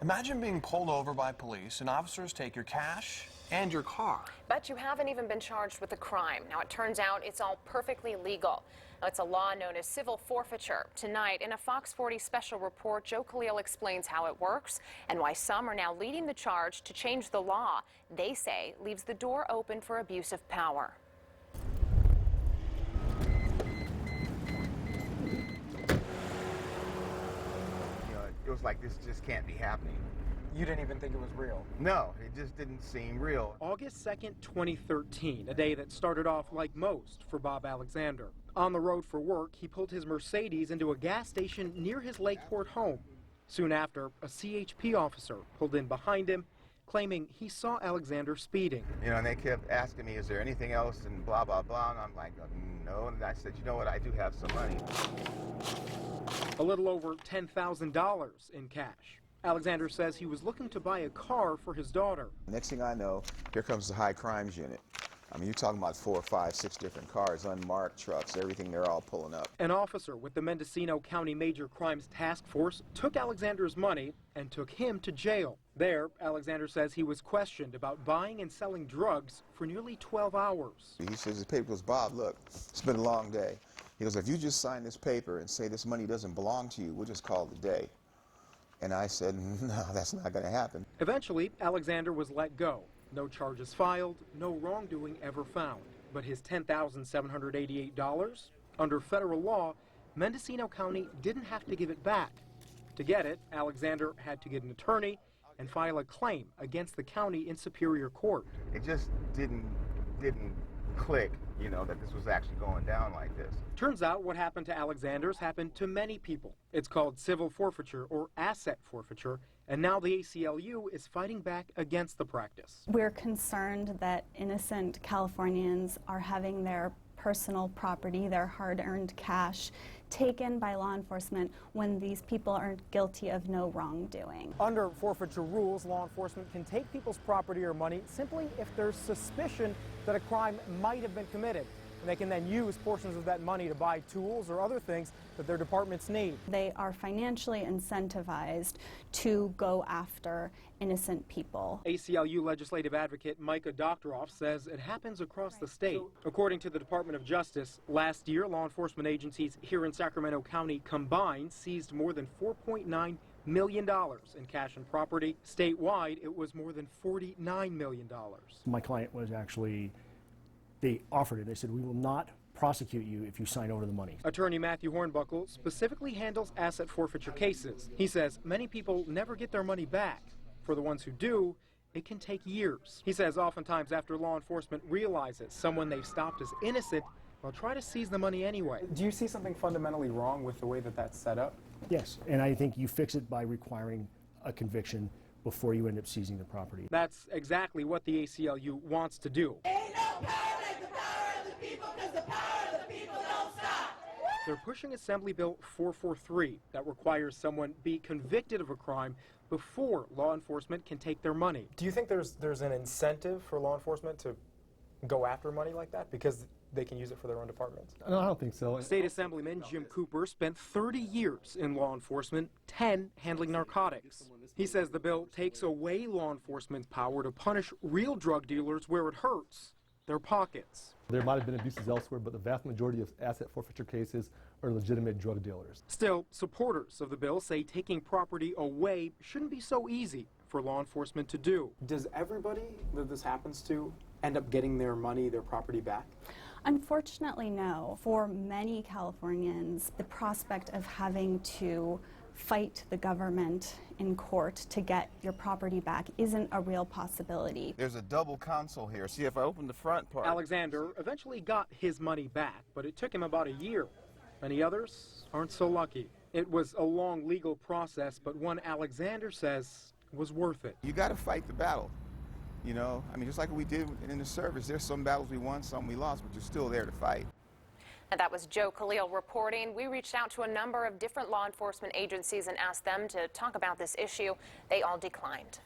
Imagine being pulled over by police and officers take your cash and your car. But you haven't even been charged with a crime. Now, it turns out it's all perfectly legal. Now, it's a law known as civil forfeiture. Tonight, in a Fox 40 special report, Joe Khalil explains how it works and why some are now leading the charge to change the law. They say leaves the door open for abuse of power. It was like, this just can't be happening. You didn't even think it was real? No, it just didn't seem real. August 2nd, 2013, a day that started off like most for Bob Alexander. On the road for work, he pulled his Mercedes into a gas station near his Lakeport home. Soon after, a CHP officer pulled in behind him, claiming he saw Alexander speeding. And they kept asking me, is there anything else, and blah, blah, blah, and I'm like, no, and I said, you know what, I do have some money. A little over $10,000 in cash. Alexander says he was looking to buy a car for his daughter. Next thing I know, here comes the high crimes unit. I mean, you're talking about 4, 5, 6 different cars, unmarked trucks, everything, they're all pulling up. An officer with the Mendocino County Major Crimes Task Force took Alexander's money and took him to jail. There, Alexander says he was questioned about buying and selling drugs for nearly 12 hours. He says his paper goes, Bob, look, it's been a long day. He goes, if you just sign this paper and say this money doesn't belong to you, we'll just call it a day. And I said, no, that's not going to happen. Eventually, Alexander was let go. No charges filed, no wrongdoing ever found. But his $10,788, under federal law, Mendocino County didn't have to give it back. To get it, Alexander had to get an attorney and file a claim against the county in Superior Court. It just didn't click, that this was actually going down like this. Turns out what happened to Alexander's happened to many people. It's called civil forfeiture or asset forfeiture, and now the ACLU is fighting back against the practice. We're concerned that innocent Californians are having their personal property, their hard-earned cash, taken by law enforcement when these people are guilty of no wrongdoing. Under forfeiture rules, law enforcement can take people's property or money simply if there's suspicion that a crime might have been committed. And they can then use portions of that money to buy tools or other things that their departments need. They are financially incentivized to go after innocent people. ACLU legislative advocate Micah Doctoroff says it happens across the state. According to the Department of Justice, last year law enforcement agencies here in Sacramento County combined seized more than $4.9 million in cash and property. Statewide, it was more than $49 million. My client was actually, they offered it. They said, we will not prosecute you if you sign over the money. Attorney Matthew Hornbuckle specifically handles asset forfeiture cases. He says many people never get their money back. For the ones who do, it can take years. He says oftentimes after law enforcement realizes someone they've stopped is innocent, they'll try to seize the money anyway. Do you see something fundamentally wrong with the way that that's set up? Yes, and I think you fix it by requiring a conviction before you end up seizing the property. That's exactly what the ACLU wants to do. Ain't no power like the power of the people, because the power of the people don't stop. They're pushing Assembly Bill 443 that requires someone be convicted of a crime before law enforcement can take their money. Do you think there's an incentive for law enforcement to go after money like that because they can use it for their own departments? No, I don't think so. State Assemblyman Jim Cooper spent 30 years in law enforcement, 10 handling narcotics. He says the bill takes away law enforcement's power to punish real drug dealers where it hurts, their pockets. There might have been abuses elsewhere, but the vast majority of asset forfeiture cases are legitimate drug dealers. Still, supporters of the bill say taking property away shouldn't be so easy for law enforcement to do. Does everybody that this happens to end up getting their money, their property back? Unfortunately, no. For many Californians, the prospect of having to fight the government in court to get your property back isn't a real possibility. There's a double console here. See, if I open the front part. Alexander eventually got his money back, but it took him about a year. Many others aren't so lucky. It was a long legal process, but one Alexander says was worth it. You got to fight the battle. Just like we did in the service, there's some battles we won, some we lost, but you're still there to fight. And that was Joe Khalil reporting. We reached out to a number of different law enforcement agencies and asked them to talk about this issue. They all declined.